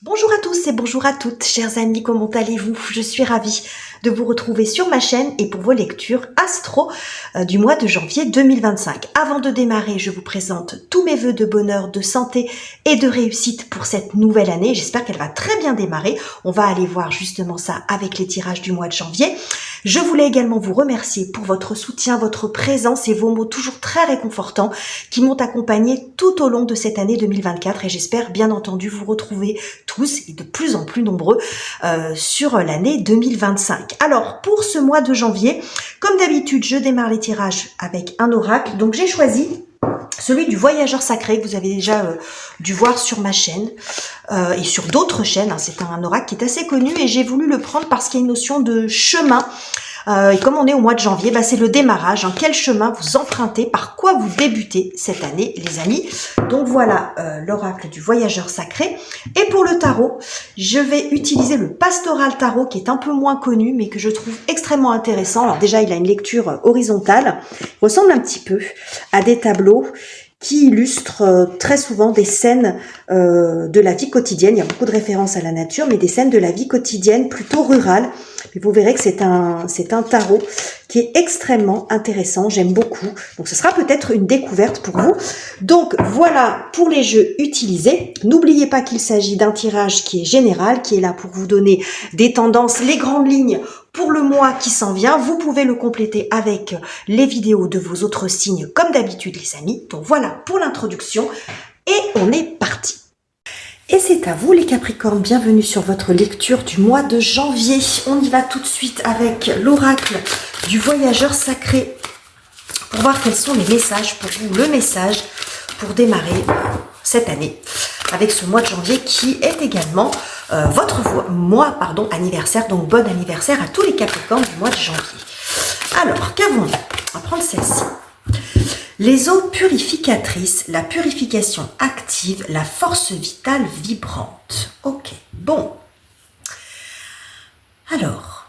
Bonjour à tous et bonjour à toutes, chers amis, comment allez-vous? Je suis ravie de vous retrouver sur ma chaîne et pour vos lectures astro du mois de janvier 2025. Avant de démarrer, je vous présente tous mes vœux de bonheur, de santé et de réussite pour cette nouvelle année. J'espère qu'elle va très bien démarrer. On va aller voir justement ça avec les tirages du mois de janvier. Je voulais également vous remercier pour votre soutien, votre présence et vos mots toujours très réconfortants qui m'ont accompagné tout au long de cette année 2024 et j'espère bien entendu vous retrouver tous et de plus en plus nombreux sur l'année 2025. Alors pour ce mois de janvier, comme d'habitude, je démarre les tirages avec un oracle. Donc j'ai choisi celui du voyageur sacré que vous avez déjà dû voir sur ma chaîne et sur d'autres chaînes. Hein. C'est un oracle qui est assez connu et j'ai voulu le prendre parce qu'il y a une notion de chemin. Et comme on est au mois de janvier, bah c'est le démarrage. Hein. Quel chemin vous empruntez, par quoi vous débutez cette année, les amis. Donc voilà l'oracle du voyageur sacré. Et pour le tarot, je vais utiliser le pastoral tarot qui est un peu moins connu, mais que je trouve extrêmement intéressant. Alors déjà, il a une lecture horizontale. Il ressemble un petit peu à des tableaux qui illustre très souvent des scènes de la vie quotidienne. Il y a beaucoup de références à la nature, mais des scènes de la vie quotidienne plutôt rurale. Et vous verrez que c'est un tarot qui est extrêmement intéressant. J'aime beaucoup. Donc ce sera peut-être une découverte pour vous. Donc voilà pour les jeux utilisés. N'oubliez pas qu'il s'agit d'un tirage qui est général, qui est là pour vous donner des tendances, les grandes lignes pour le mois qui s'en vient. Vous pouvez le compléter avec les vidéos de vos autres signes comme d'habitude les amis. Donc voilà pour l'introduction et on est parti. Et c'est à vous les Capricornes, bienvenue sur votre lecture du mois de janvier. On y va tout de suite avec l'oracle du voyageur sacré pour voir quels sont les messages pour vous, le message pour démarrer cette année avec ce mois de janvier qui est également votre mois anniversaire. Donc bon anniversaire à tous les Capricornes du mois de janvier. Alors, qu'avons-nous? On va prendre celle-ci. Les eaux purificatrices, la purification active, la force vitale vibrante. Ok, bon. Alors,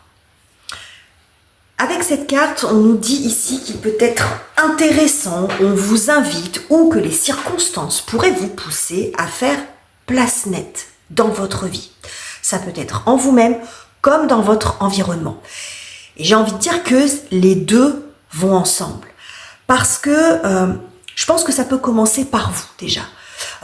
avec cette carte, on nous dit ici qu'il peut être intéressant, on vous invite ou que les circonstances pourraient vous pousser à faire place nette dans votre vie. Ça peut être en vous-même comme dans votre environnement. Et j'ai envie de dire que les deux vont ensemble. Parce que je pense que ça peut commencer par vous déjà.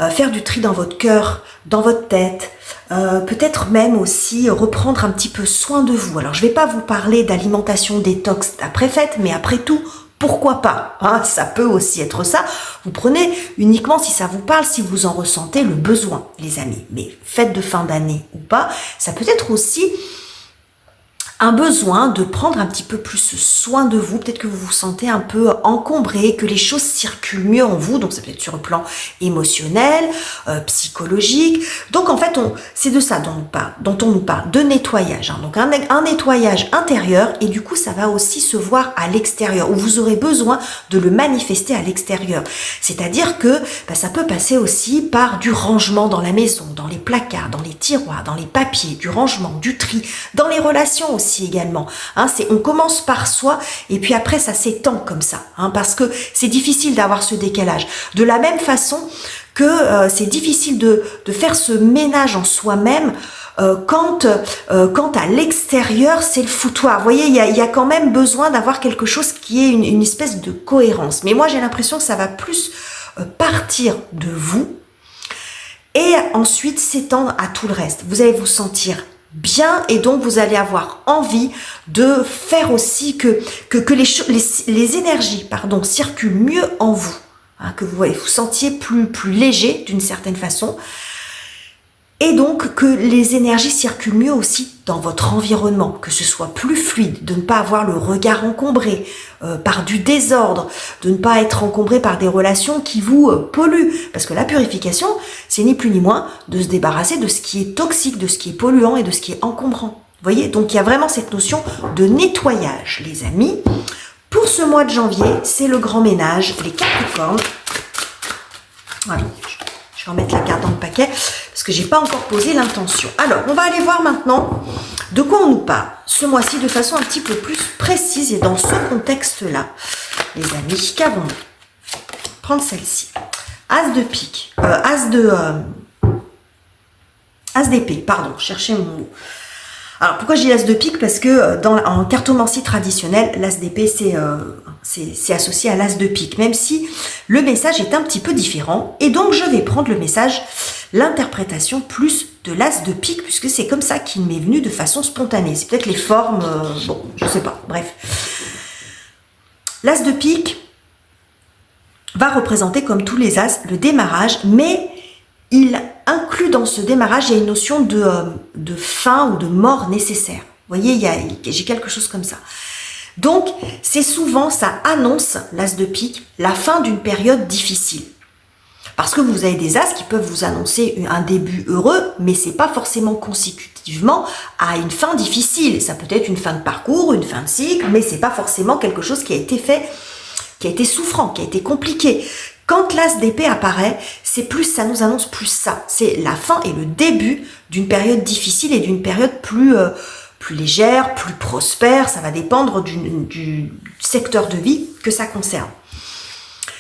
Faire du tri dans votre cœur, dans votre tête. Peut-être même aussi reprendre un petit peu soin de vous. Alors je ne vais pas vous parler d'alimentation détox d'après fête, mais après tout, pourquoi pas hein, ça peut aussi être ça. Vous prenez uniquement si ça vous parle, si vous en ressentez le besoin, les amis. Mais fête de fin d'année ou pas, ça peut être aussi un besoin de prendre un petit peu plus soin de vous. Peut-être que vous vous sentez un peu encombré, que les choses circulent mieux en vous. Donc ça peut être sur le plan émotionnel, psychologique. Donc en fait, c'est de ça dont on nous parle, de nettoyage. Hein. Donc un nettoyage intérieur et du coup, ça va aussi se voir à l'extérieur où vous aurez besoin de le manifester à l'extérieur. C'est-à-dire que ça peut passer aussi par du rangement dans la maison, dans les placards, dans les tiroirs, dans les papiers, du rangement, du tri, dans les relations aussi également. Hein, on commence par soi et puis après ça s'étend comme ça. Hein, parce que c'est difficile d'avoir ce décalage. De la même façon que c'est difficile de faire ce ménage en soi-même quand à l'extérieur c'est le foutoir. Vous voyez, il y a quand même besoin d'avoir quelque chose qui est une espèce de cohérence. Mais moi j'ai l'impression que ça va plus partir de vous et ensuite s'étendre à tout le reste. Vous allez vous sentir bien et donc vous allez avoir envie de faire aussi que les énergies circulent mieux en vous, hein, que vous sentiez plus léger d'une certaine façon et donc que les énergies circulent mieux aussi dans votre environnement, que ce soit plus fluide, de ne pas avoir le regard encombré par du désordre, de ne pas être encombré par des relations qui vous polluent. Parce que la purification, c'est ni plus ni moins de se débarrasser de ce qui est toxique, de ce qui est polluant et de ce qui est encombrant. Vous voyez, donc il y a vraiment cette notion de nettoyage, les amis. Pour ce mois de janvier, c'est le grand ménage, les Capricornes. Voilà, je vais remettre la carte dans le paquet parce que j'ai pas encore posé l'intention. Alors, on va aller voir maintenant de quoi on nous parle ce mois-ci de façon un petit peu plus précise et dans ce contexte-là. Les amis, qu'avons-nous? Prendre celle-ci. As de pique, As d'épée, pardon, cherchez mon mot. Alors, pourquoi je dis l'as de pique? Parce que en cartomancie traditionnelle, l'as d'épée, c'est associé à l'as de pique, même si le message est un petit peu différent. Et donc, je vais prendre le message, l'interprétation plus de l'as de pique, puisque c'est comme ça qu'il m'est venu de façon spontanée. C'est peut-être les formes, bon, je sais pas, bref. L'as de pique va représenter, comme tous les as, le démarrage, mais il inclut dans ce démarrage, il y a une notion de fin ou de mort nécessaire. Vous voyez, j'ai quelque chose comme ça. Donc, c'est souvent, ça annonce, l'as de pique, la fin d'une période difficile. Parce que vous avez des as qui peuvent vous annoncer un début heureux, mais c'est pas forcément consécutivement à une fin difficile. Ça peut être une fin de parcours, une fin de cycle, mais c'est pas forcément quelque chose qui a été fait, qui a été souffrant, qui a été compliqué. Quand l'as d'épée apparaît, c'est plus, ça nous annonce plus ça. C'est la fin et le début d'une période difficile et d'une période plus légère, plus prospère. Ça va dépendre du secteur de vie que ça concerne.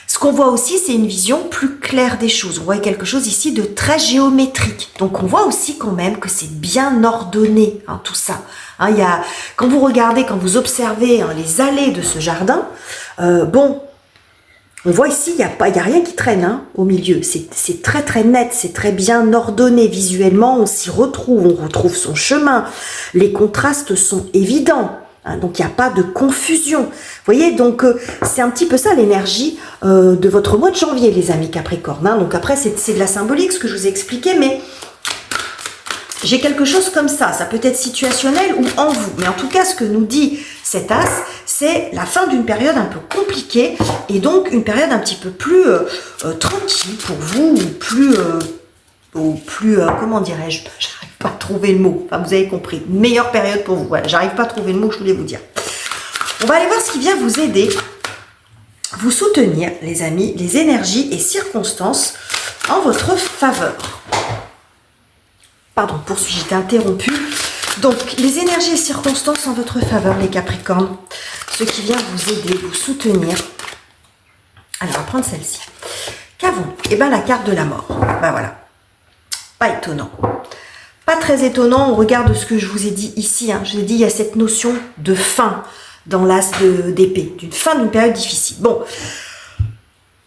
Ce qu'on voit aussi, c'est une vision plus claire des choses. On voit quelque chose ici de très géométrique. Donc on voit aussi quand même que c'est bien ordonné, hein, tout ça. Hein, quand vous regardez, quand vous observez les allées de ce jardin, on voit ici, il n'y a rien qui traîne au milieu. C'est très très net, c'est très bien ordonné visuellement. On s'y retrouve, on retrouve son chemin. Les contrastes sont évidents. Donc il n'y a pas de confusion. Vous voyez, donc c'est un petit peu ça l'énergie de votre mois de janvier, les amis Capricorne. Donc après, c'est de la symbolique, ce que je vous ai expliqué, mais j'ai quelque chose comme ça. Ça peut être situationnel ou en vous. Mais en tout cas, ce que nous dit cet as, c'est la fin d'une période un peu compliquée et donc une période un petit peu plus tranquille pour vous ou plus comment dirais-je, j'arrive pas à trouver le mot. Enfin, vous avez compris. Une meilleure période pour vous. Voilà, j'arrive pas à trouver le mot que je voulais vous dire. On va aller voir ce qui vient vous aider, vous soutenir, les amis, les énergies et circonstances en votre faveur. Pardon, poursuis, j'étais interrompue. Donc, les énergies et circonstances en votre faveur, les Capricornes. Ce qui vient vous aider, vous soutenir. Alors, on va prendre celle-ci. Qu'avons-nous? Eh bien, la carte de la mort. Ben voilà. Pas étonnant. Pas très étonnant, on regarde ce que je vous ai dit ici. Je vous ai dit, il y a cette notion de fin dans l'as d'épée. D'une fin d'une période difficile. Bon,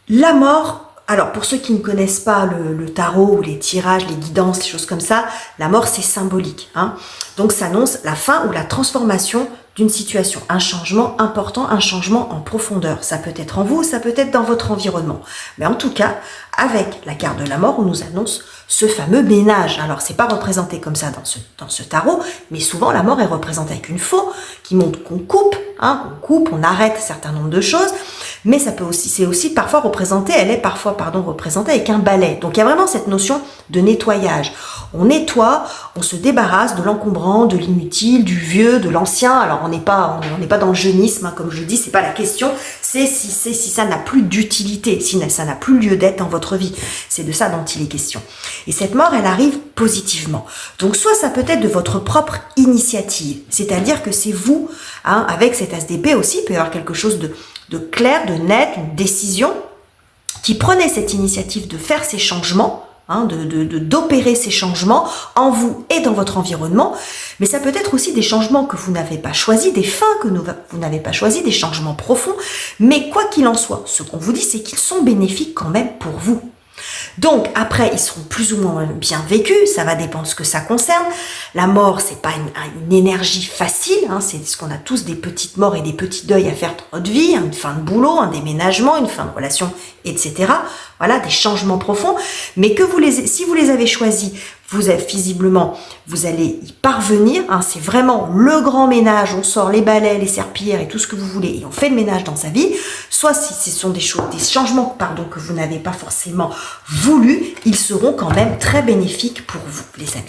la mort... Alors, pour ceux qui ne connaissent pas le tarot ou les tirages, les guidances, les choses comme ça, la mort, c'est symbolique. Donc, ça annonce la fin ou la transformation d'une situation. Un changement important, un changement en profondeur. Ça peut être en vous, ça peut être dans votre environnement. Mais en tout cas, avec la carte de la mort, on nous annonce ce fameux ménage. Alors, c'est pas représenté comme ça dans ce tarot, mais souvent, la mort est représentée avec une faux qui montre qu'on coupe, on arrête un certain nombre de choses. Mais c'est aussi parfois représenté, représentée avec un balai. Donc il y a vraiment cette notion de nettoyage. On nettoie, on se débarrasse de l'encombrant, de l'inutile, du vieux, de l'ancien. Alors on n'est pas dans le jeunisme, comme je le dis, c'est pas la question. C'est si ça n'a plus d'utilité, si ça n'a plus lieu d'être dans votre vie. C'est de ça dont il est question. Et cette mort, elle arrive positivement. Donc soit ça peut être de votre propre initiative, c'est-à-dire que c'est vous, avec cet as d'épée aussi, il peut y avoir quelque chose de clair, de net, une décision, qui prenait cette initiative de faire ces changements, d'opérer ces changements en vous et dans votre environnement, mais ça peut être aussi des changements que vous n'avez pas choisis, des fins que vous n'avez pas choisis, des changements profonds, mais quoi qu'il en soit, ce qu'on vous dit, c'est qu'ils sont bénéfiques quand même pour vous. Donc après, ils seront plus ou moins bien vécus, ça va dépendre de ce que ça concerne. La mort, c'est pas une énergie facile, c'est ce qu'on a tous des petites morts et des petits deuils à faire dans notre vie, une fin de boulot, un déménagement, une fin de relation, etc. Voilà, des changements profonds, mais si vous les avez choisis, visiblement, vous allez y parvenir, c'est vraiment le grand ménage, on sort les balais, les serpillères et tout ce que vous voulez, et on fait le ménage dans sa vie, soit si ce sont des changements que vous n'avez pas forcément voulu, ils seront quand même très bénéfiques pour vous, les amis.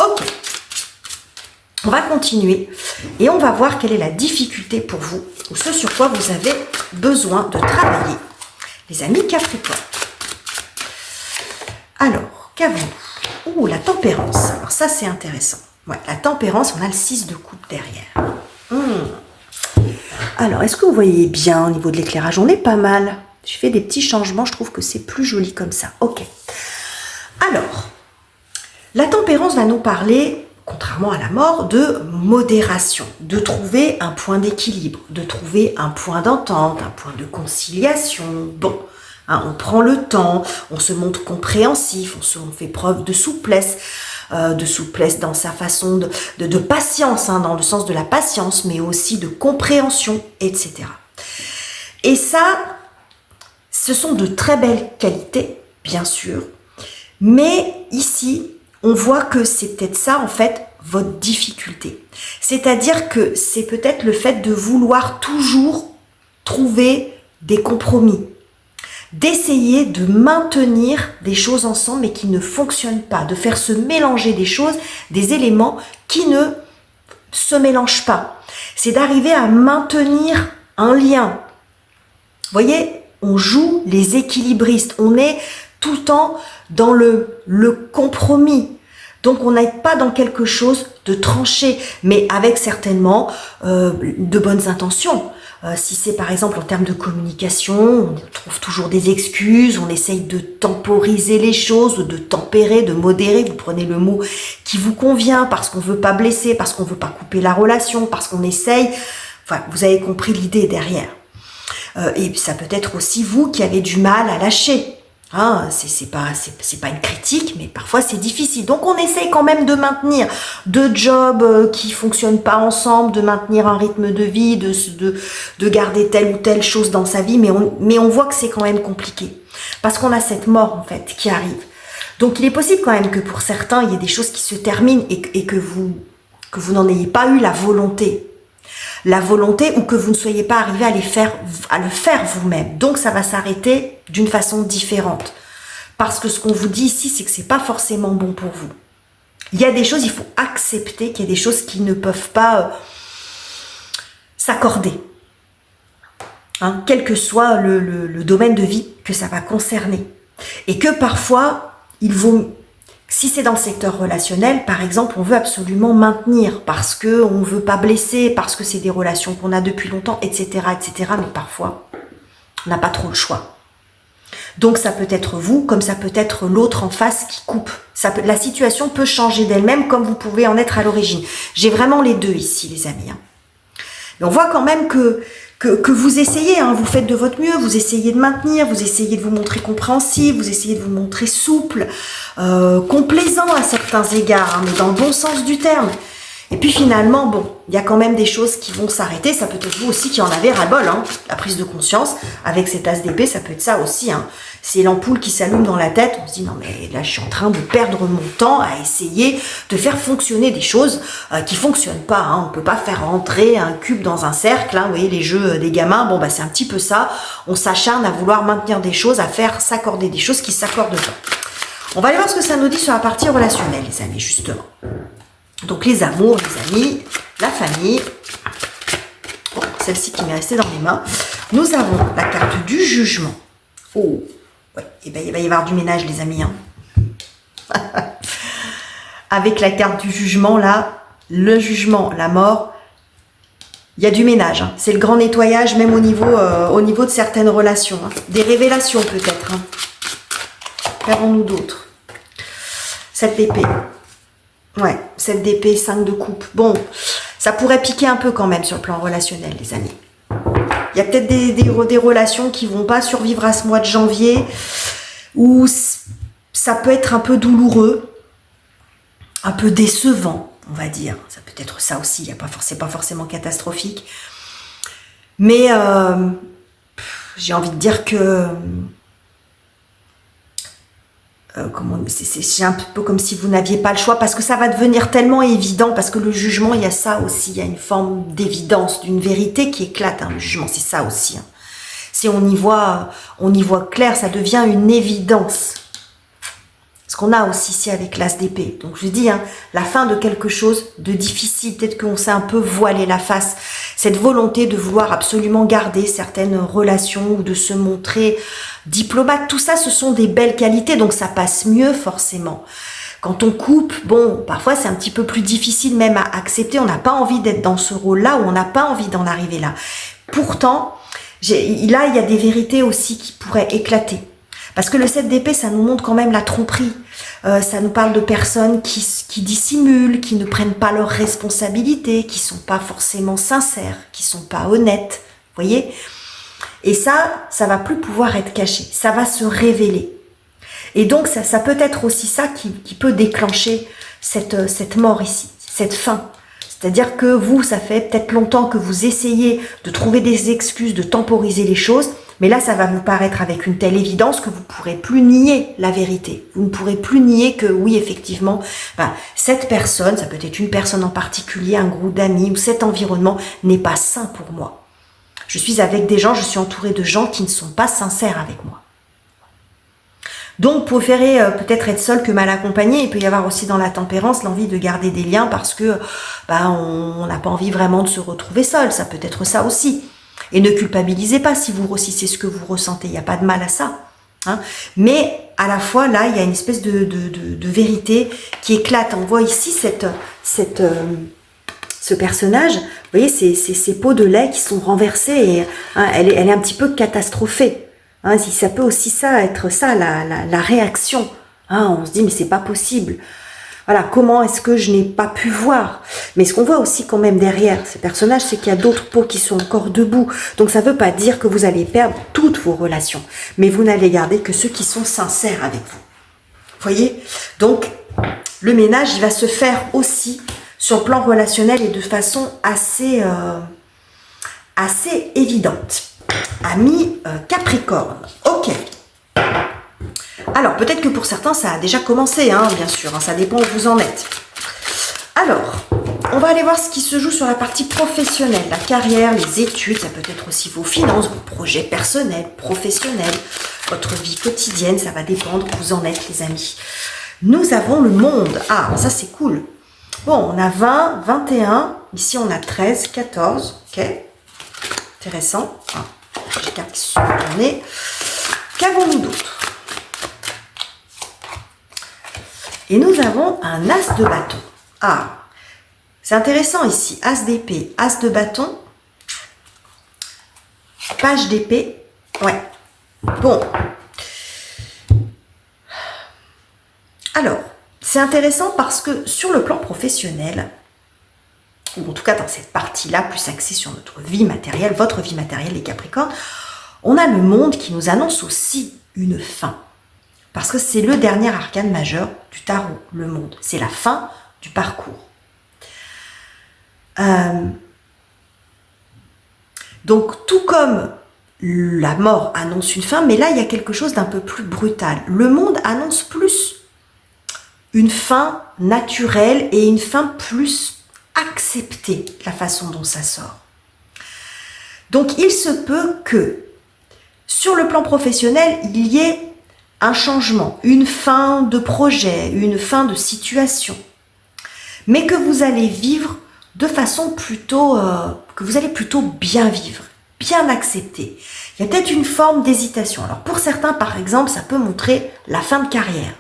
Ok, on va continuer, et on va voir quelle est la difficulté pour vous, ou ce sur quoi vous avez besoin de travailler, les amis Capricorne. Alors, qu'avons-nous? Oh, la tempérance. Alors ça, c'est intéressant. Ouais, la tempérance, on a le 6 de coupe derrière. Alors, est-ce que vous voyez bien au niveau de l'éclairage? On est pas mal. Je fais des petits changements, je trouve que c'est plus joli comme ça. Ok. Alors, La tempérance va nous parler, contrairement à la mort, de modération, de trouver un point d'équilibre, de trouver un point d'entente, un point de conciliation. Bon, hein, on prend le temps, on se montre compréhensif, on fait preuve de souplesse dans sa façon de patience, hein, dans le sens de la patience, mais aussi de compréhension, etc. Et ça, ce sont de très belles qualités, bien sûr, mais ici, on voit que c'est peut-être ça, en fait, votre difficulté. C'est-à-dire que c'est peut-être le fait de vouloir toujours trouver des compromis, d'essayer de maintenir des choses ensemble mais qui ne fonctionnent pas, de faire se mélanger des choses, des éléments qui ne se mélangent pas. C'est d'arriver à maintenir un lien. Vous voyez, on joue les équilibristes, on est tout le temps dans le compromis. Donc on n'est pas dans quelque chose de tranché, mais avec certainement de bonnes intentions. Si c'est par exemple en termes de communication, on trouve toujours des excuses, on essaye de temporiser les choses, de tempérer, de modérer. Vous prenez le mot qui vous convient parce qu'on ne veut pas blesser, parce qu'on ne veut pas couper la relation, parce qu'on essaye. Enfin, vous avez compris l'idée derrière. Et ça peut être aussi vous qui avez du mal à lâcher. Hein, c'est pas une critique, mais parfois c'est difficile. Donc on essaye quand même de maintenir deux jobs qui fonctionnent pas ensemble, de maintenir un rythme de vie, de garder telle ou telle chose dans sa vie, mais on voit que c'est quand même compliqué. Parce qu'on a cette mort en fait qui arrive. Donc il est possible quand même que pour certains, il y ait des choses qui se terminent et que vous n'en ayez pas eu la volonté. Ou que vous ne soyez pas arrivé à le faire vous-même. Donc ça va s'arrêter d'une façon différente. Parce que ce qu'on vous dit ici, c'est que c'est pas forcément bon pour vous. Il y a des choses, il faut accepter qu'il y a des choses qui ne peuvent pas s'accorder. Hein, quel que soit le domaine de vie que ça va concerner. Et que parfois, si c'est dans le secteur relationnel, par exemple, on veut absolument maintenir parce qu'on ne veut pas blesser, parce que c'est des relations qu'on a depuis longtemps, etc., etc. Mais parfois, on n'a pas trop le choix. Donc ça peut être vous, comme ça peut être l'autre en face qui coupe. La situation peut changer d'elle-même comme vous pouvez en être à l'origine. J'ai vraiment les deux ici, les amis. Mais on voit quand même que vous essayez, hein, vous faites de votre mieux, vous essayez de maintenir, vous essayez de vous montrer compréhensif, vous essayez de vous montrer souple, complaisant à certains égards, hein, mais dans le bon sens du terme. Et puis finalement, bon, il y a quand même des choses qui vont s'arrêter. Ça peut être vous aussi qui en avez ras-le-bol, hein, la prise de conscience. Avec cet as d'épée, ça peut être ça aussi. Hein. C'est l'ampoule qui s'allume dans la tête. On se dit, non mais là, je suis en train de perdre mon temps à essayer de faire fonctionner des choses qui fonctionnent pas. Hein. On peut pas faire rentrer un cube dans un cercle. Hein. Vous voyez, les jeux des gamins, bon, bah c'est un petit peu ça. On s'acharne à vouloir maintenir des choses, à faire s'accorder des choses qui s'accordent pas. On va aller voir ce que ça nous dit sur la partie relationnelle, les amis, justement. Donc les amours, les amis, la famille. Bon, celle-ci qui m'est restée dans les mains. Nous avons la carte du jugement. Oh, ouais, et ben il va y avoir du ménage, les amis. Hein. Avec la carte du jugement, là, le jugement, la mort, il y a du ménage. Hein. C'est le grand nettoyage, même au niveau de certaines relations. Hein. Des révélations peut-être. Hein. Qu'avons-nous d'autres? 7 d'épée. Ouais, 7 d'épée, 5 de coupe. Bon, ça pourrait piquer un peu quand même sur le plan relationnel, les amis. Il y a peut-être des relations qui vont pas survivre à ce mois de janvier, où ça peut être un peu douloureux, un peu décevant, on va dire. Ça peut être ça aussi, c'est pas forcément catastrophique. Mais j'ai envie de dire que... c'est un peu comme si vous n'aviez pas le choix, parce que ça va devenir tellement évident, parce que le jugement, il y a ça aussi, il y a une forme d'évidence, d'une vérité qui éclate, hein, le jugement, c'est ça aussi. Hein. Si on y voit clair, ça devient une évidence. Ce qu'on a aussi ici avec l'as d'épée. Donc je dis, hein, la fin de quelque chose de difficile, peut-être qu'on s'est un peu voilé la face. Cette volonté de vouloir absolument garder certaines relations ou de se montrer diplomate, tout ça, ce sont des belles qualités, donc ça passe mieux forcément. Quand on coupe, bon, parfois c'est un petit peu plus difficile même à accepter, on n'a pas envie d'être dans ce rôle-là ou on n'a pas envie d'en arriver là. Pourtant, là, il y a des vérités aussi qui pourraient éclater. Parce que le 7 d'épée, ça nous montre quand même la tromperie. Ça nous parle de personnes qui dissimulent, qui ne prennent pas leurs responsabilités, qui sont pas forcément sincères, qui sont pas honnêtes. Vous voyez? Et ça va plus pouvoir être caché. Ça va se révéler. Et donc, ça peut être aussi ça qui peut déclencher cette mort ici, cette fin. C'est-à-dire que vous, ça fait peut-être longtemps que vous essayez de trouver des excuses, de temporiser les choses, mais là, ça va vous paraître avec une telle évidence que vous ne pourrez plus nier la vérité. Vous ne pourrez plus nier que oui, effectivement, cette personne, ça peut être une personne en particulier, un groupe d'amis ou cet environnement n'est pas sain pour moi. Je suis avec des gens, je suis entourée de gens qui ne sont pas sincères avec moi. Donc, préférez peut-être être seul que mal accompagné. Il peut y avoir aussi dans la tempérance l'envie de garder des liens parce que on n'a pas envie vraiment de se retrouver seul. Ça peut être ça aussi. Et ne culpabilisez pas si c'est ce que vous ressentez. Il n'y a pas de mal à ça. Hein. Mais à la fois, là, il y a une espèce de vérité qui éclate. On voit ici ce personnage. Vous voyez, ces pots de lait qui sont renversés. Et, elle est un petit peu catastrophée. Hein, si ça peut aussi être ça, la réaction. Hein, on se dit, mais c'est pas possible. Voilà, comment est-ce que je n'ai pas pu voir? Mais ce qu'on voit aussi quand même derrière ces personnages, c'est qu'il y a d'autres peaux qui sont encore debout. Donc ça ne veut pas dire que vous allez perdre toutes vos relations. Mais vous n'allez garder que ceux qui sont sincères avec vous. Vous voyez? Donc, le ménage, il va se faire aussi sur le plan relationnel et de façon assez évidente. Ami Capricorne. Ok. Alors, peut-être que pour certains, ça a déjà commencé, hein, bien sûr. Hein, ça dépend où vous en êtes. Alors, on va aller voir ce qui se joue sur la partie professionnelle. La carrière, les études, ça peut être aussi vos finances, vos projets personnels, professionnels, votre vie quotidienne. Ça va dépendre où vous en êtes, les amis. Nous avons le monde. Ah, ça, c'est cool. Bon, on a 20, 21. Ici, on a 13, 14. Ok. Intéressant. Ah, j'ai 4 qui se sont tournés. Qu'avons-nous d'autre? Et nous avons un as de bâton. Ah, c'est intéressant ici. As d'épée, as de bâton, page d'épée. Ouais. Bon. Alors, c'est intéressant parce que sur le plan professionnel, ou en tout cas dans cette partie-là, plus axée sur notre vie matérielle, votre vie matérielle, les Capricornes, on a le monde qui nous annonce aussi une fin. Parce que c'est le dernier arcane majeur du tarot, le monde. C'est la fin du parcours. Donc, tout comme la mort annonce une fin, mais là, il y a quelque chose d'un peu plus brutal. Le monde annonce plus une fin naturelle et une fin plus acceptée, la façon dont ça sort. Donc, il se peut que, sur le plan professionnel, il y ait un changement, une fin de projet, une fin de situation, mais que vous allez vivre de façon plutôt, que vous allez plutôt bien vivre, bien accepter. Il y a peut-être une forme d'hésitation. Alors pour certains, par exemple, ça peut montrer la fin de carrière.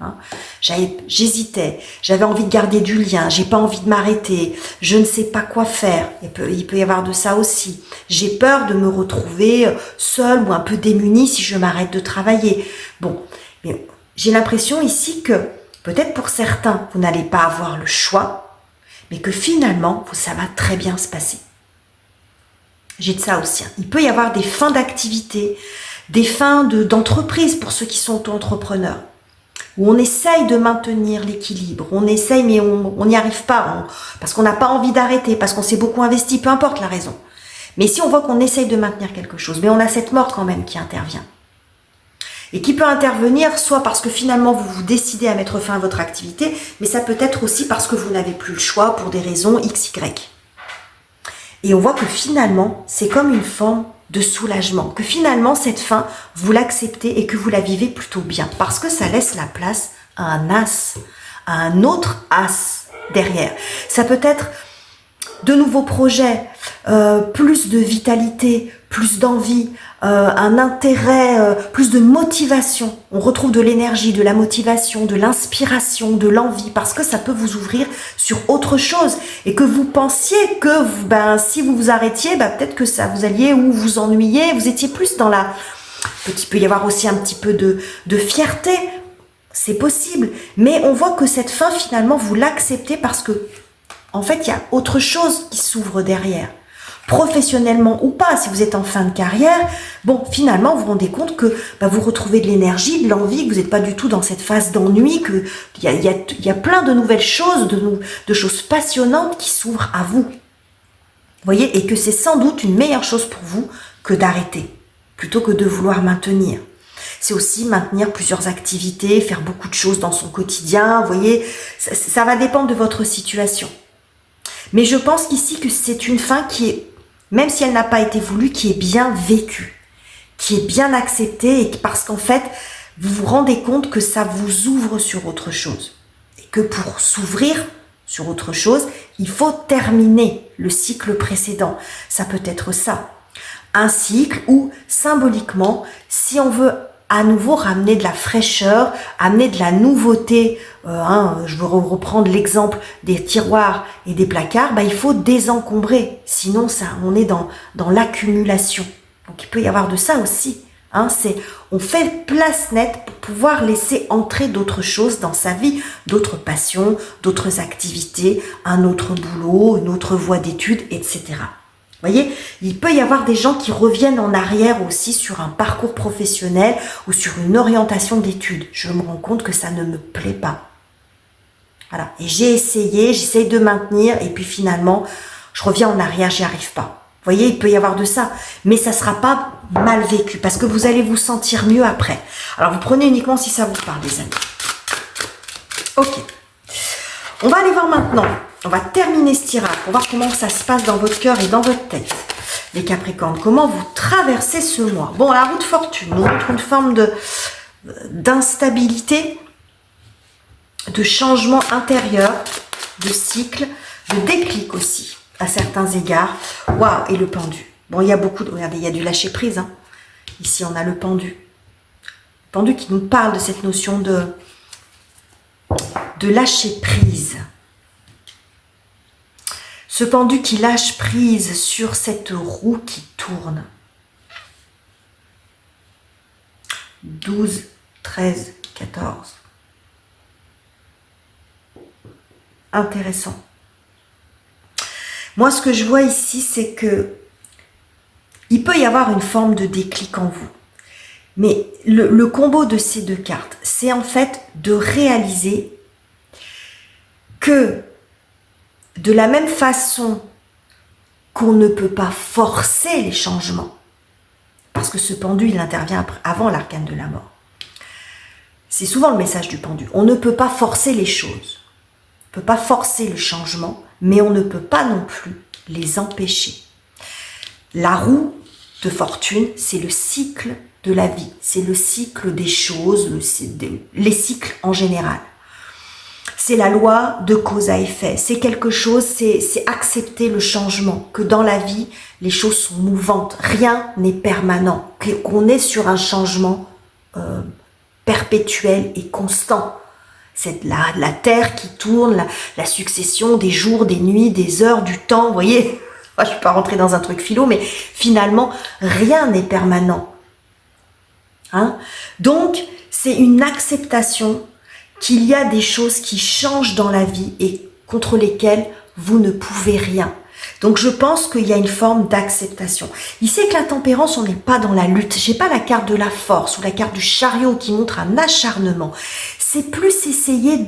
Hein. J'hésitais, j'avais envie de garder du lien, j'ai pas envie de m'arrêter, je ne sais pas quoi faire. Il peut y avoir de ça aussi. J'ai peur de me retrouver seule ou un peu démunie si je m'arrête de travailler. Bon, mais j'ai l'impression ici que peut-être pour certains, vous n'allez pas avoir le choix, mais que finalement, ça va très bien se passer. J'ai de ça aussi. Hein. Il peut y avoir des fins d'activité, des fins d'entreprise pour ceux qui sont auto-entrepreneurs, où on essaye de maintenir l'équilibre, on essaye mais on n'y arrive pas, parce qu'on n'a pas envie d'arrêter, parce qu'on s'est beaucoup investi, peu importe la raison. Mais si on voit qu'on essaye de maintenir quelque chose, mais on a cette mort quand même qui intervient. Et qui peut intervenir soit parce que finalement vous vous décidez à mettre fin à votre activité, mais ça peut être aussi parce que vous n'avez plus le choix pour des raisons X, Y. Et on voit que finalement, c'est comme une forme de soulagement, que finalement cette fin, vous l'acceptez et que vous la vivez plutôt bien, parce que ça laisse la place à un as, à un autre as derrière. Ça peut être de nouveaux projets, plus de vitalité, plus d'envie, un intérêt, plus de motivation. On retrouve de l'énergie, de la motivation, de l'inspiration, de l'envie, parce que ça peut vous ouvrir sur autre chose. Et que vous pensiez que si vous vous arrêtiez, peut-être que ça vous alliez ou vous ennuyiez, vous étiez plus dans la... Il peut y avoir aussi un petit peu de fierté. c'est possible. Mais on voit que cette fin, finalement, vous l'acceptez parce que, en fait, il y a autre chose qui s'ouvre derrière. Professionnellement ou pas, si vous êtes en fin de carrière, bon, finalement, vous vous rendez compte que vous retrouvez de l'énergie, de l'envie, que vous n'êtes pas du tout dans cette phase d'ennui, qu'il y a plein de nouvelles choses, de choses passionnantes qui s'ouvrent à vous. Vous voyez, et que c'est sans doute une meilleure chose pour vous que d'arrêter, plutôt que de vouloir maintenir. C'est aussi maintenir plusieurs activités, faire beaucoup de choses dans son quotidien, vous voyez, ça va dépendre de votre situation. Mais je pense qu'ici que c'est une fin qui est, même si elle n'a pas été voulue, qui est bien vécue, qui est bien acceptée, et parce qu'en fait, vous vous rendez compte que ça vous ouvre sur autre chose. Et que pour s'ouvrir sur autre chose, il faut terminer le cycle précédent. Ça peut être ça. Un cycle où, symboliquement, si on veut à nouveau ramener de la fraîcheur, amener de la nouveauté, je veux reprendre l'exemple des tiroirs et des placards, il faut désencombrer, sinon on est dans l'accumulation. Donc il peut y avoir de ça aussi. On fait place nette pour pouvoir laisser entrer d'autres choses dans sa vie, d'autres passions, d'autres activités, un autre boulot, une autre voie d'études, etc. Vous voyez, il peut y avoir des gens qui reviennent en arrière aussi sur un parcours professionnel ou sur une orientation d'études. Je me rends compte que ça ne me plaît pas. Voilà. Et j'essaye de maintenir et puis finalement, je reviens en arrière, j'y arrive pas. Vous voyez, il peut y avoir de ça. Mais ça ne sera pas mal vécu parce que vous allez vous sentir mieux après. Alors, vous prenez uniquement si ça vous parle, les amis. Ok. On va aller voir maintenant. On va terminer ce tirage pour voir comment ça se passe dans votre cœur et dans votre tête. Les Capricornes, comment vous traversez ce mois. Bon, la roue de fortune nous montre une forme d'instabilité, de changement intérieur, de cycle, de déclic aussi, à certains égards. Waouh, et le pendu. Bon, il y a beaucoup de... Regardez, il y a du lâcher prise. Ici, on a le pendu. Le pendu qui nous parle de cette notion de lâcher prise. Ce pendu qui lâche prise sur cette roue qui tourne. 12, 13, 14. Intéressant. Moi, ce que je vois ici, c'est que il peut y avoir une forme de déclic en vous. Mais le combo de ces deux cartes, c'est en fait de réaliser que de la même façon qu'on ne peut pas forcer les changements, parce que ce pendu, il intervient avant l'arcane de la mort. C'est souvent le message du pendu. On ne peut pas forcer les choses. On ne peut pas forcer le changement, mais on ne peut pas non plus les empêcher. La roue de fortune, c'est le cycle de la vie. C'est le cycle des choses, les cycles en général. C'est la loi de cause à effet. C'est quelque chose, c'est accepter le changement, que dans la vie, les choses sont mouvantes. Rien n'est permanent, qu'on est sur un changement perpétuel et constant. C'est la terre qui tourne, la succession des jours, des nuits, des heures, du temps, vous voyez. Je ne suis pas rentrée dans un truc philo, mais finalement, rien n'est permanent. Donc, c'est une acceptation qu'il y a des choses qui changent dans la vie et contre lesquelles vous ne pouvez rien. Donc je pense qu'il y a une forme d'acceptation. Ici avec la tempérance, on n'est pas dans la lutte. J'ai pas la carte de la force ou la carte du chariot qui montre un acharnement. C'est plus essayer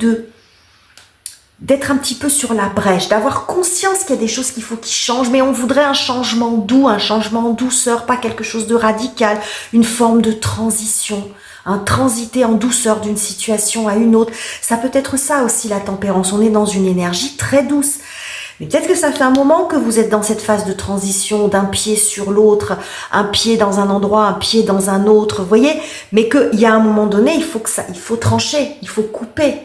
d'être un petit peu sur la brèche, d'avoir conscience qu'il y a des choses qu'il faut qui changent, mais on voudrait un changement doux, un changement en douceur, pas quelque chose de radical, une forme de transition. Transiter en douceur d'une situation à une autre. Ça peut être ça aussi la tempérance. On est dans une énergie très douce. Mais peut-être que ça fait un moment que vous êtes dans cette phase de transition d'un pied sur l'autre, un pied dans un endroit, un pied dans un autre, vous voyez. Mais qu'il y a un moment donné, il faut trancher, il faut couper.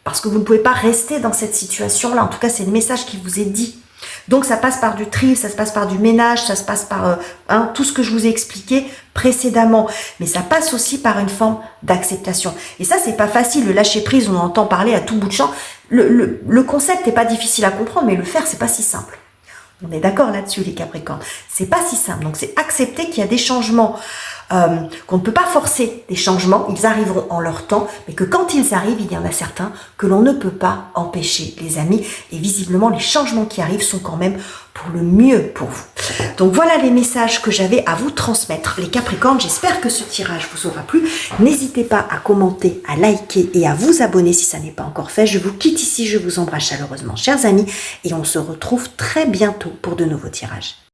Parce que vous ne pouvez pas rester dans cette situation-là. En tout cas, c'est le message qui vous est dit. Donc ça passe par du tri, ça se passe par du ménage, ça se passe par tout ce que je vous ai expliqué précédemment. Mais ça passe aussi par une forme d'acceptation. Et ça, c'est pas facile. Le lâcher prise, on entend parler à tout bout de champ. Le concept n'est pas difficile à comprendre, mais le faire, c'est pas si simple. On est d'accord là-dessus, les Capricornes. C'est pas si simple. Donc c'est accepter qu'il y a des changements qu'on ne peut pas forcer des changements, ils arriveront en leur temps, mais que quand ils arrivent, il y en a certains que l'on ne peut pas empêcher, les amis. Et visiblement, les changements qui arrivent sont quand même pour le mieux pour vous. Donc voilà les messages que j'avais à vous transmettre, les Capricornes. J'espère que ce tirage vous aura plu. N'hésitez pas à commenter, à liker et à vous abonner si ça n'est pas encore fait. Je vous quitte ici, je vous embrasse chaleureusement, chers amis, et on se retrouve très bientôt pour de nouveaux tirages.